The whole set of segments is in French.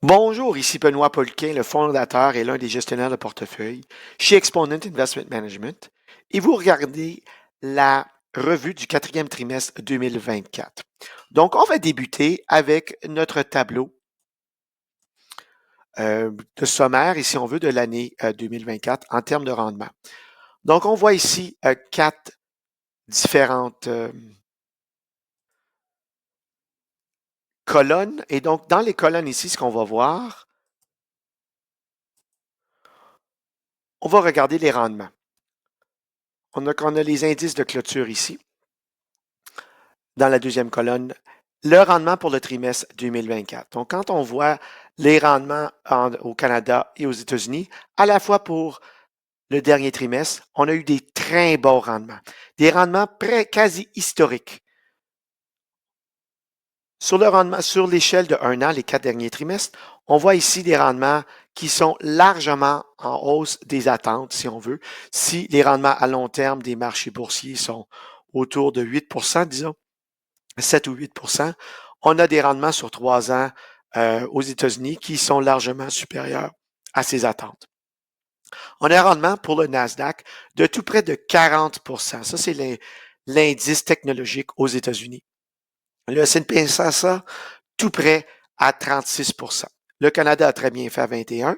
Bonjour, ici Benoît Paulquin, le fondateur et l'un des gestionnaires de portefeuille chez Exponent Investment Management, et vous regardez la revue du quatrième trimestre 2024. Donc, on va débuter avec notre tableau de sommaire, et si on veut, de l'année 2024 en termes de rendement. Donc, on voit ici quatre différentes colonnes, et donc dans les colonnes ici, ce qu'on va voir, on va regarder les rendements. On a les indices de clôture ici. Dans la deuxième colonne, le rendement pour le trimestre 2024. Donc, quand on voit les rendements au Canada et aux États-Unis, à la fois pour le dernier trimestre, on a eu des très bons rendements, des rendements quasi historiques. Sur le rendement, sur l'échelle de 1 an, les 4 derniers trimestres, on voit ici des rendements qui sont largement en hausse des attentes, si on veut. Si les rendements à long terme des marchés boursiers sont autour de 8 disons, 7 ou 8 on a des rendements sur 3 ans aux États-Unis qui sont largement supérieurs à ces attentes. On a un rendement pour le Nasdaq de tout près de 40 Ça, c'est l'indice technologique aux États-Unis. Le S&P 500, tout près à 36 Le Canada a très bien fait à 21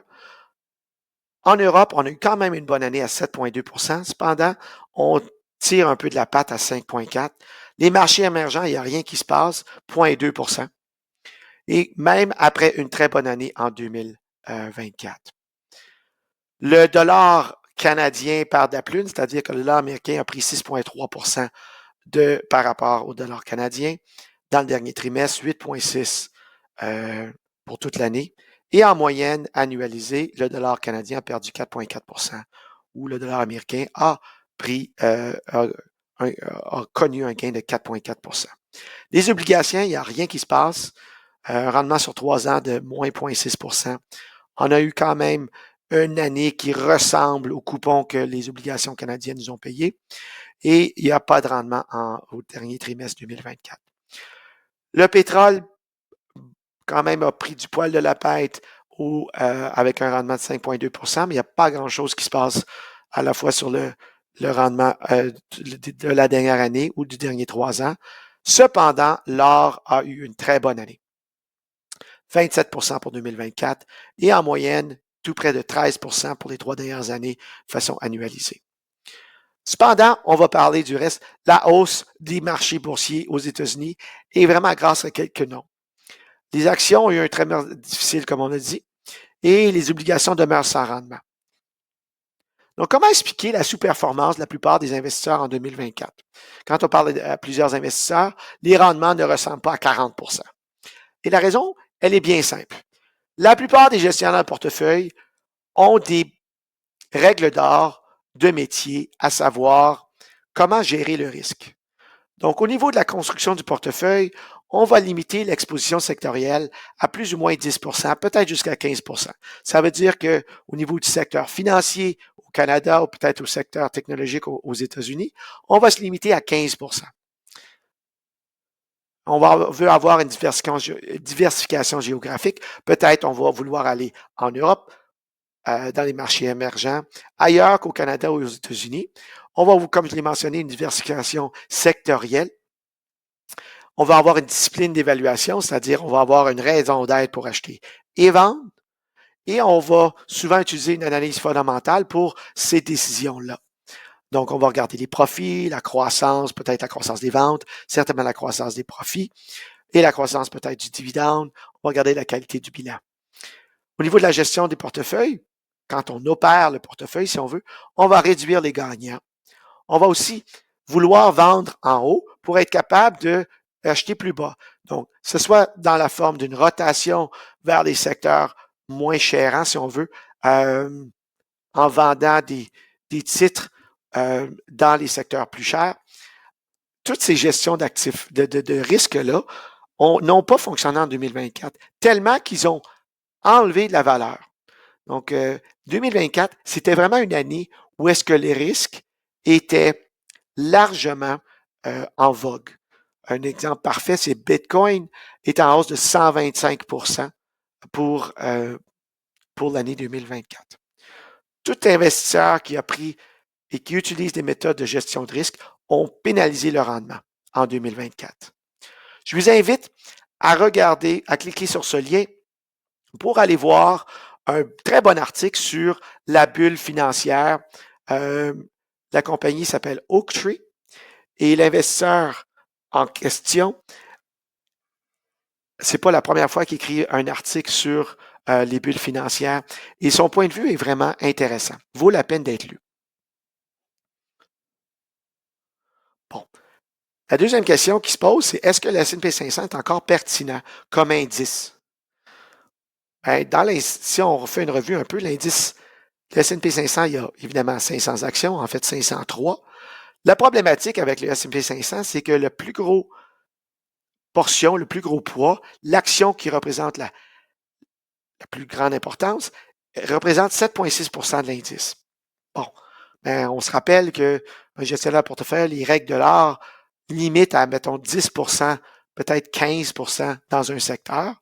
En Europe, on a eu quand même une bonne année à 7,2 Cependant, on tire un peu de la patte à 5,4 Les marchés émergents, il n'y a rien qui se passe, 0,2 Et même après une très bonne année en 2024. Le dollar canadien perd de la plume, c'est-à-dire que le dollar américain a pris 6,3 par rapport au dollar canadien. Dans le dernier trimestre, 8,6 pour toute l'année. Et en moyenne annualisée, le dollar canadien a perdu 4,4 ou le dollar américain a connu un gain de 4,4 Les obligations, il n'y a rien qui se passe. Un rendement sur 3 ans de moins 0,6 On a eu quand même une année qui ressemble au coupon que les obligations canadiennes nous ont payé et il n'y a pas de rendement au dernier trimestre 2024. Le pétrole, quand même, a pris du poil de la bête avec un rendement de 5,2 mais il n'y a pas grand-chose qui se passe à la fois sur le rendement de la dernière année ou du dernier 3 ans. Cependant, l'or a eu une très bonne année. 27 pour 2024 et en moyenne, tout près de 13 pour les 3 dernières années de façon annualisée. Cependant, on va parler du reste. La hausse des marchés boursiers aux États-Unis est vraiment grâce à quelques noms. Les actions ont eu un trimestre difficile, comme on a dit, et les obligations demeurent sans rendement. Donc, comment expliquer la sous-performance de la plupart des investisseurs en 2024? Quand on parle à plusieurs investisseurs, les rendements ne ressemblent pas à 40 Et la raison, elle est bien simple. La plupart des gestionnaires de portefeuille ont des règles d'or de métier, à savoir comment gérer le risque. Donc, au niveau de la construction du portefeuille, on va limiter l'exposition sectorielle à plus ou moins 10 peut-être jusqu'à 15 Ça veut dire qu'au niveau du secteur financier au Canada ou peut-être au secteur technologique aux États-Unis, on va se limiter à 15 veut avoir une diversification géographique. Peut-être on va vouloir aller en Europe, dans les marchés émergents, ailleurs qu'au Canada ou aux États-Unis. On va, comme je l'ai mentionné, une diversification sectorielle. On va avoir une discipline d'évaluation, c'est-à-dire on va avoir une raison d'être pour acheter et vendre. Et on va souvent utiliser une analyse fondamentale pour ces décisions-là. Donc, on va regarder les profits, la croissance, peut-être la croissance des ventes, certainement la croissance des profits et la croissance peut-être du dividende. On va regarder la qualité du bilan. Au niveau de la gestion des portefeuilles, quand on opère le portefeuille, si on veut, on va réduire les gagnants. On va aussi vouloir vendre en haut pour être capable de acheter plus bas. Donc, que ce soit dans la forme d'une rotation vers les secteurs moins chers, si on veut, en vendant des titres dans les secteurs plus chers. Toutes ces gestions d'actifs, de risques-là, n'ont pas fonctionné en 2024, tellement qu'ils ont enlevé de la valeur. Donc, 2024, c'était vraiment une année où est-ce que les risques étaient largement en vogue. Un exemple parfait, c'est Bitcoin est en hausse de 125 pour l'année 2024. Tout investisseur qui a pris et qui utilise des méthodes de gestion de risque ont pénalisé le rendement en 2024. Je vous invite à regarder, à cliquer sur ce lien pour aller voir un très bon article sur la bulle financière. La compagnie s'appelle Oaktree et l'investisseur en question, c'est pas la première fois qu'il écrit un article sur les bulles financières et son point de vue est vraiment intéressant. Vaut la peine d'être lu. Bon. La deuxième question qui se pose, c'est est-ce que le S&P 500 est encore pertinent comme indice? Si on refait une revue un peu, l'indice, le S&P 500, il y a évidemment 500 actions, en fait 503. La problématique avec le S&P 500, c'est que le plus gros portion, le plus gros poids, l'action qui représente la plus grande importance, représente 7,6 de l'indice. Bon, ben, on se rappelle qu'un gestionnaire de portefeuille, les règles de l'art limitent à, mettons, 10 peut-être 15 dans un secteur.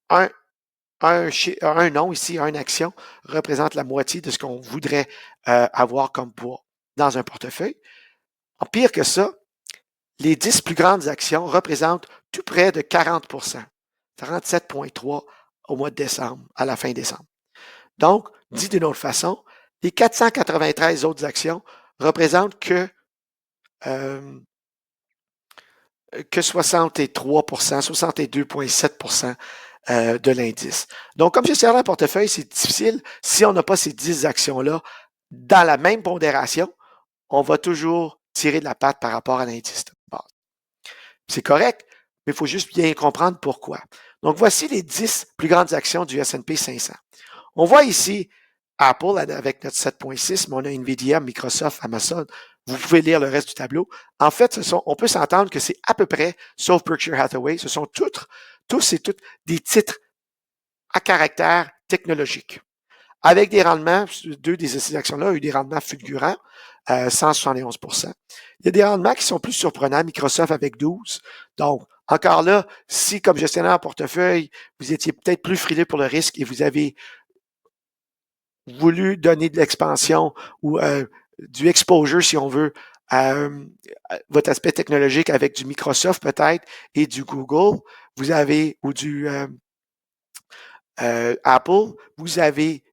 Un nom ici, une action, représente la moitié de ce qu'on voudrait avoir comme poids dans un portefeuille. En pire que ça, les 10 plus grandes actions représentent tout près de 40 47,3 au mois de décembre, à la fin décembre. Donc, dit d'une autre façon, les 493 autres actions représentent que 63 62,7 de l'indice. Donc, comme gestionnaire de portefeuille, c'est difficile. Si on n'a pas ces 10 actions-là dans la même pondération, on va toujours tirer de la patte par rapport à l'indice de base. C'est correct, mais il faut juste bien comprendre pourquoi. Donc, voici les 10 plus grandes actions du S&P 500. On voit ici Apple avec notre 7,6, mais on a Nvidia, Microsoft, Amazon. Vous pouvez lire le reste du tableau. En fait, on peut s'entendre que c'est à peu près, sauf Berkshire Hathaway, ce sont tous et toutes des titres à caractère technologique. Avec des rendements, deux de ces actions-là ont eu des rendements fulgurants, 171 Il y a des rendements qui sont plus surprenants, Microsoft avec 12. Donc, encore là, si comme gestionnaire en portefeuille, vous étiez peut-être plus frileux pour le risque et vous avez voulu donner de l'expansion ou du exposure, si on veut, à votre aspect technologique avec du Microsoft peut-être et du Google, vous avez, ou du Apple, vous avez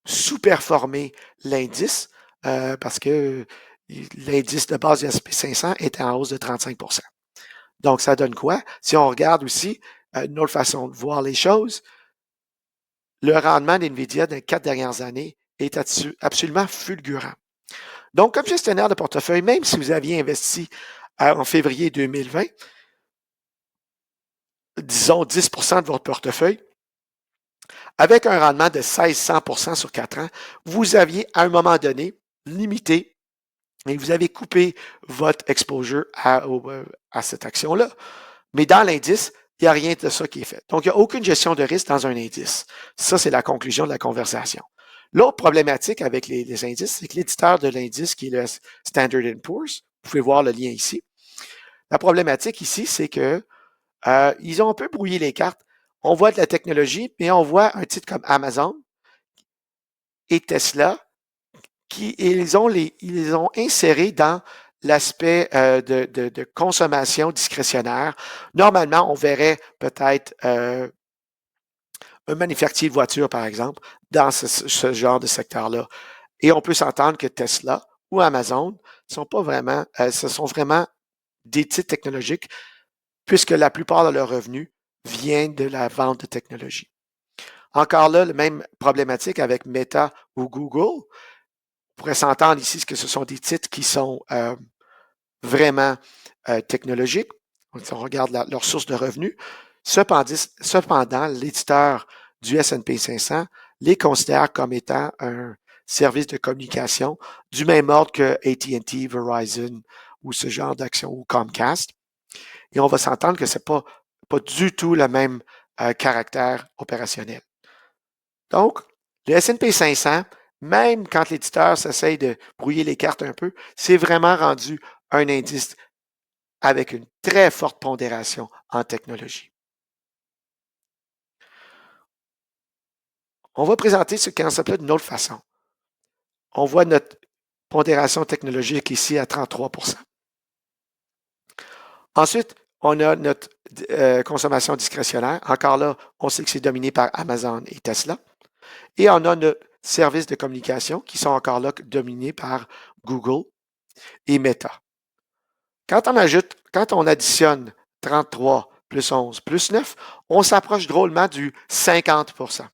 sous-performé l'indice parce que l'indice de base du S&P 500 est en hausse de 35 Donc, ça donne quoi? Si on regarde aussi une autre façon de voir les choses, le rendement d'NVIDIA dans les 4 dernières années est absolument fulgurant. Donc, comme gestionnaire de portefeuille, même si vous aviez investi en février 2020, disons 10 de votre portefeuille, avec un rendement de 1600 sur 4 ans, vous aviez à un moment donné limité et vous avez coupé votre exposure à cette action-là. Mais dans l'indice, il n'y a rien de ça qui est fait. Donc, il n'y a aucune gestion de risque dans un indice. Ça, c'est la conclusion de la conversation. L'autre problématique avec les indices, c'est que l'éditeur de l'indice, qui est le Standard & Poor's, vous pouvez voir le lien ici. La problématique ici, c'est que ils ont un peu brouillé les cartes. On voit de la technologie, mais on voit un titre comme Amazon et Tesla ils ont inséré dans l'aspect de consommation discrétionnaire. Normalement, on verrait peut-être un manufacturier de voitures, par exemple, dans ce genre de secteur-là. Et on peut s'entendre que Tesla ou Amazon sont pas vraiment, ce sont vraiment des titres technologiques, puisque la plupart de leurs revenus viennent de la vente de technologie. Encore là, la même problématique avec Meta ou Google. On pourrait s'entendre ici que ce sont des titres qui sont vraiment technologiques. Si on regarde leur source de revenus. Cependant, l'éditeur du S&P 500 les considère comme étant un service de communication du même ordre que AT&T, Verizon ou ce genre d'action ou Comcast. Et on va s'entendre que c'est pas du tout le même caractère opérationnel. Donc, le S&P 500, même quand l'éditeur s'essaye de brouiller les cartes un peu, c'est vraiment rendu un indice avec une très forte pondération en technologie. On va présenter ce concept-là d'une autre façon. On voit notre pondération technologique ici à 33%. Ensuite, on a notre consommation discrétionnaire. Encore là, on sait que c'est dominé par Amazon et Tesla. Et on a nos services de communication qui sont encore là dominés par Google et Meta. Quand on additionne 33 plus 11 plus 9, on s'approche drôlement du 50%.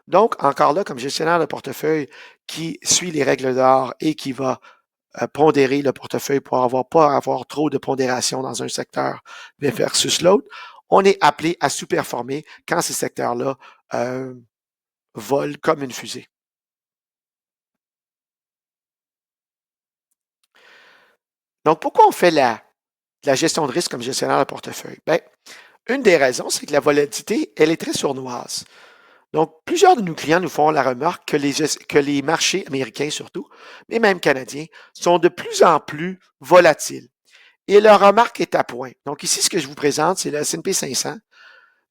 Donc, encore là, comme gestionnaire de portefeuille qui suit les règles d'or et qui va pondérer le portefeuille pour pas avoir trop de pondération dans un secteur versus l'autre, on est appelé à sous-performer quand ces secteurs-là volent comme une fusée. Donc, pourquoi on fait la gestion de risque comme gestionnaire de portefeuille? Bien, une des raisons, c'est que la volatilité, elle est très sournoise. Donc, plusieurs de nos clients nous font la remarque que les marchés américains surtout, mais même canadiens, sont de plus en plus volatiles. Et leur remarque est à point. Donc, ici, ce que je vous présente, c'est le S&P 500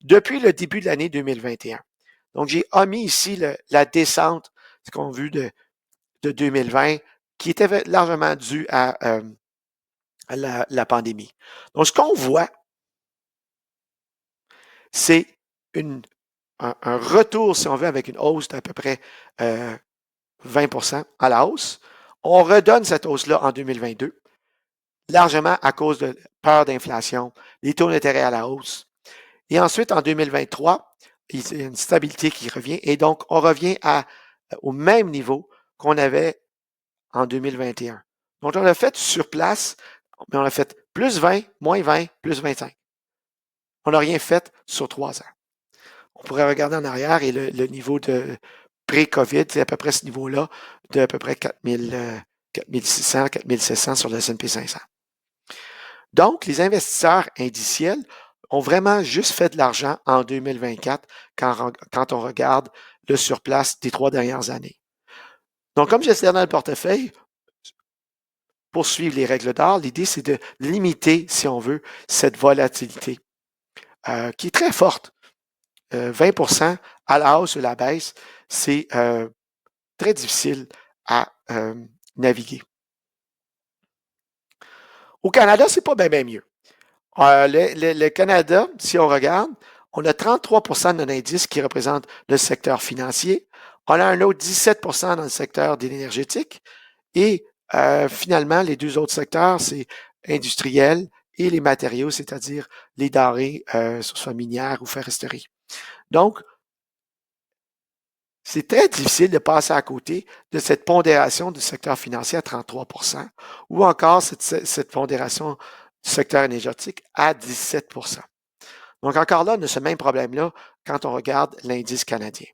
depuis le début de l'année 2021. Donc, j'ai omis ici la descente, ce qu'on a vu de 2020, qui était largement due à la pandémie. Donc, ce qu'on voit, c'est un retour, si on veut, avec une hausse d'à peu près 20% à la hausse. On redonne cette hausse-là en 2022, largement à cause de peur d'inflation, les taux d'intérêt à la hausse. Et ensuite, en 2023, il y a une stabilité qui revient et donc on revient au même niveau qu'on avait en 2021. Donc, on a fait sur place, mais on a fait plus 20, moins 20, plus 25. On n'a rien fait sur 3 ans. On pourrait regarder en arrière et le niveau de pré-COVID, c'est à peu près ce niveau-là, de à peu près 4600, 4700 sur le S&P 500. Donc, les investisseurs indiciels ont vraiment juste fait de l'argent en 2024 quand on regarde le surplace des 3 dernières années. Donc, comme gestionnaire de portefeuille, pour suivre les règles d'or, l'idée, c'est de limiter, si on veut, cette volatilité qui est très forte. 20% à la hausse ou la baisse, c'est très difficile à naviguer. Au Canada, c'est pas bien mieux. Le Canada, si on regarde, on a 33% de notre indice qui représente le secteur financier. On a un autre 17% dans le secteur de l'énergétique. Et finalement, les deux autres secteurs, c'est industriel et les matériaux, c'est-à-dire les denrées, soit minières ou foresterie. Donc, c'est très difficile de passer à côté de cette pondération du secteur financier à 33% ou encore cette pondération du secteur énergétique à 17%. Donc, encore là, on a ce même problème-là quand on regarde l'indice canadien.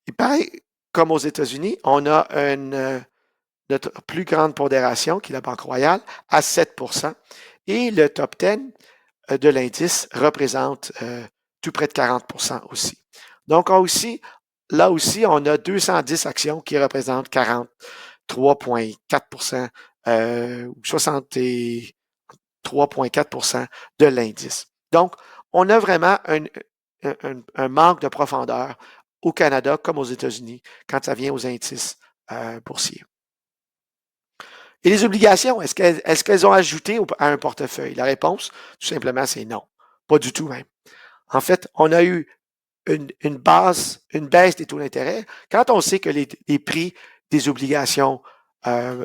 Et pareil, comme aux États-Unis, on a notre plus grande pondération, qui est la Banque Royale, à 7%. Et le top 10 de l'indice représente tout près de 40% aussi. Donc, là aussi, on a 210 actions qui représentent 43,4% ou 63,4% de l'indice. Donc, on a vraiment un manque de profondeur au Canada comme aux États-Unis quand ça vient aux indices boursiers. Et les obligations, est-ce qu'elles ont ajouté à un portefeuille? La réponse, tout simplement, c'est non. Pas du tout même. En fait, on a eu une baisse des taux d'intérêt. Quand on sait que les prix des obligations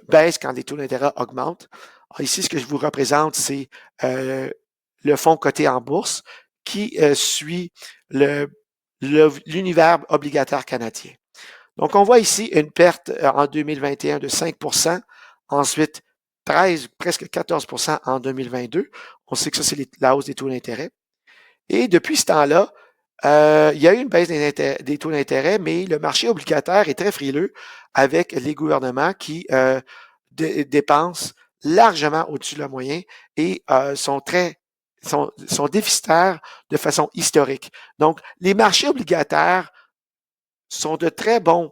baissent quand les taux d'intérêt augmentent, ici, ce que je vous représente, c'est le fonds coté en bourse qui suit l'univers obligataire canadien. Donc, on voit ici une perte en 2021 de 5%, ensuite 13, presque 14% en 2022. On sait que ça, c'est la hausse des taux d'intérêt. Et depuis ce temps-là, il y a eu une baisse des taux d'intérêt, mais le marché obligataire est très frileux avec les gouvernements qui dépensent largement au-dessus de la moyenne et sont déficitaires de façon historique. Donc, les marchés obligataires sont de très bons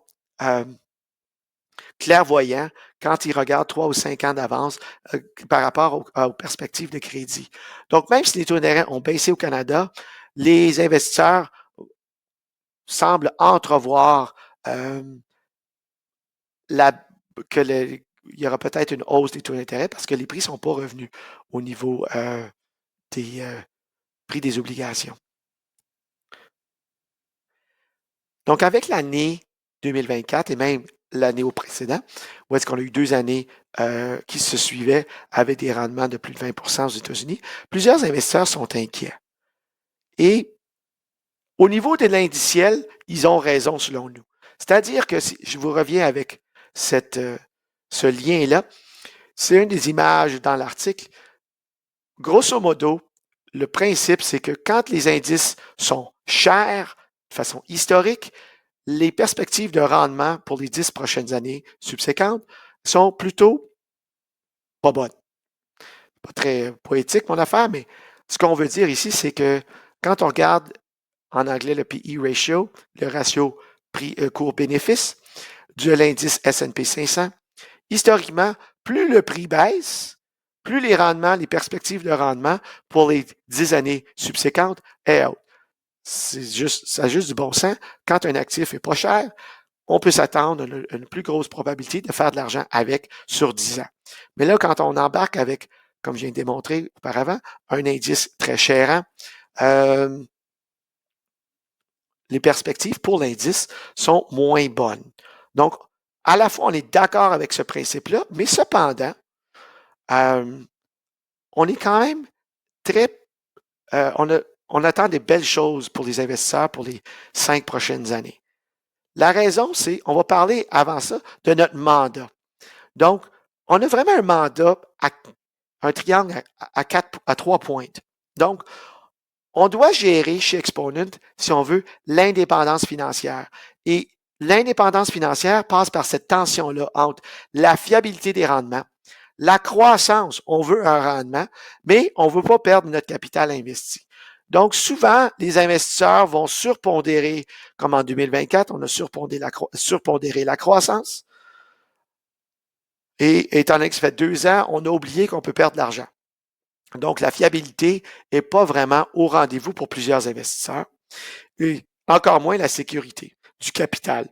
clairvoyants quand ils regardent 3 ou 5 ans d'avance par rapport aux perspectives de crédit. Donc, même si les taux d'intérêt ont baissé au Canada, les investisseurs semble entrevoir il y aura peut-être une hausse des taux d'intérêt parce que les prix ne sont pas revenus au niveau des prix des obligations. Donc, avec l'année 2024 et même l'année au précédent, où est-ce qu'on a eu 2 années qui se suivaient avec des rendements de plus de 20% aux États-Unis, plusieurs investisseurs sont inquiets. Et au niveau de l'indiciel, ils ont raison selon nous. C'est-à-dire que si je vous reviens avec ce lien-là, c'est une des images dans l'article. Grosso modo, le principe, c'est que quand les indices sont chers de façon historique, les perspectives de rendement pour les 10 prochaines années subséquentes sont plutôt pas bonnes. Pas très poétique, mon affaire, mais ce qu'on veut dire ici, c'est que quand on regarde en anglais le PE ratio, le ratio cours-bénéfice de l'indice S&P 500, historiquement, plus le prix baisse, plus les rendements, les perspectives de rendement pour les 10 années subséquentes est haute. Ça a juste du bon sens. Quand un actif est pas cher, on peut s'attendre à une plus grosse probabilité de faire de l'argent avec sur 10 ans. Mais là, quand on embarque avec, comme je viens de démontrer auparavant, un indice très cher, les perspectives pour l'indice sont moins bonnes. Donc, à la fois, on est d'accord avec ce principe-là, mais cependant, on est quand même très... on attend des belles choses pour les investisseurs pour les 5 prochaines années. La raison, c'est, on va parler avant ça de notre mandat. Donc, on a vraiment un mandat un triangle à 3 pointes. Donc, on doit gérer chez Exponent, si on veut, l'indépendance financière. Et l'indépendance financière passe par cette tension-là entre la fiabilité des rendements, la croissance, on veut un rendement, mais on ne veut pas perdre notre capital investi. Donc, souvent, les investisseurs vont surpondérer, comme en 2024, on a surpondéré la croissance. Et étant donné que ça fait 2 ans, on a oublié qu'on peut perdre de l'argent. Donc, la fiabilité n'est pas vraiment au rendez-vous pour plusieurs investisseurs. Et encore moins la sécurité du capital.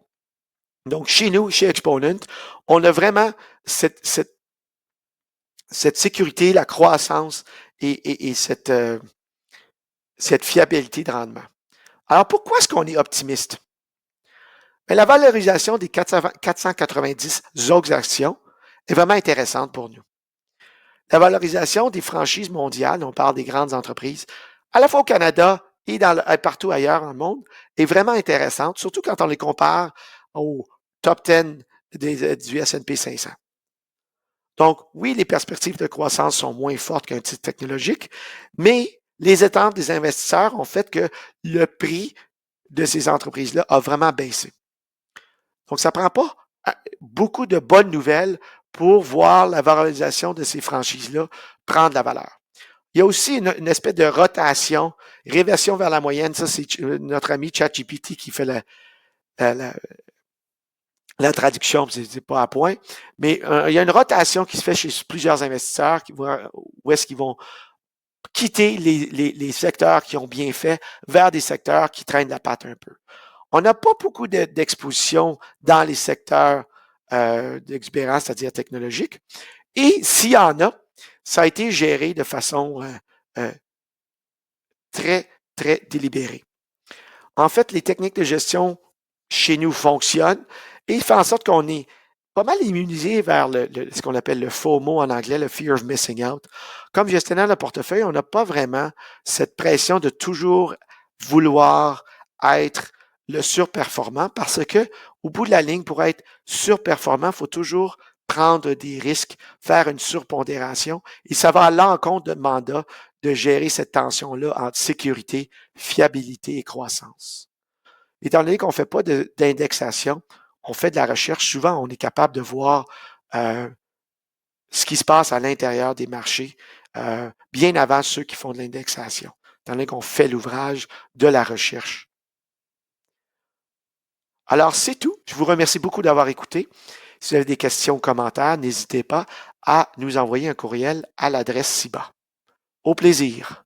Donc, chez nous, chez Exponent, on a vraiment cette sécurité, la croissance et cette fiabilité de rendement. Alors, pourquoi est-ce qu'on est optimiste? Mais la valorisation des 490 autres actions est vraiment intéressante pour nous. La valorisation des franchises mondiales, on parle des grandes entreprises, à la fois au Canada et partout ailleurs dans le monde, est vraiment intéressante, surtout quand on les compare au top 10 du S&P 500. Donc, oui, les perspectives de croissance sont moins fortes qu'un titre technologique, mais les attentes des investisseurs ont fait que le prix de ces entreprises-là a vraiment baissé. Donc, ça ne prend pas beaucoup de bonnes nouvelles pour voir la valorisation de ces franchises-là prendre de la valeur. Il y a aussi une espèce de rotation, réversion vers la moyenne. Ça, c'est notre ami ChatGPT qui fait la traduction, c'est pas à point. Mais il y a une rotation qui se fait chez plusieurs investisseurs où est-ce qu'ils vont quitter les secteurs qui ont bien fait vers des secteurs qui traînent la patte un peu. On n'a pas beaucoup d'exposition dans les secteurs d'expérience, c'est-à-dire technologique. Et s'il y en a, ça a été géré de façon très, très délibérée. En fait, les techniques de gestion chez nous fonctionnent et il fait en sorte qu'on est pas mal immunisé vers ce qu'on appelle le FOMO en anglais, le Fear of Missing Out. Comme gestionnaire de portefeuille, on n'a pas vraiment cette pression de toujours vouloir être le surperformant parce que, au bout de la ligne, pour être surperformant, il faut toujours prendre des risques, faire une surpondération et ça va à l'encontre de mandat de gérer cette tension-là entre sécurité, fiabilité et croissance. Étant donné qu'on ne fait pas d'indexation, on fait de la recherche, souvent on est capable de voir ce qui se passe à l'intérieur des marchés bien avant ceux qui font de l'indexation, étant donné qu'on fait l'ouvrage de la recherche. Alors, c'est tout. Je vous remercie beaucoup d'avoir écouté. Si vous avez des questions ou commentaires, n'hésitez pas à nous envoyer un courriel à l'adresse ci-bas. Au plaisir.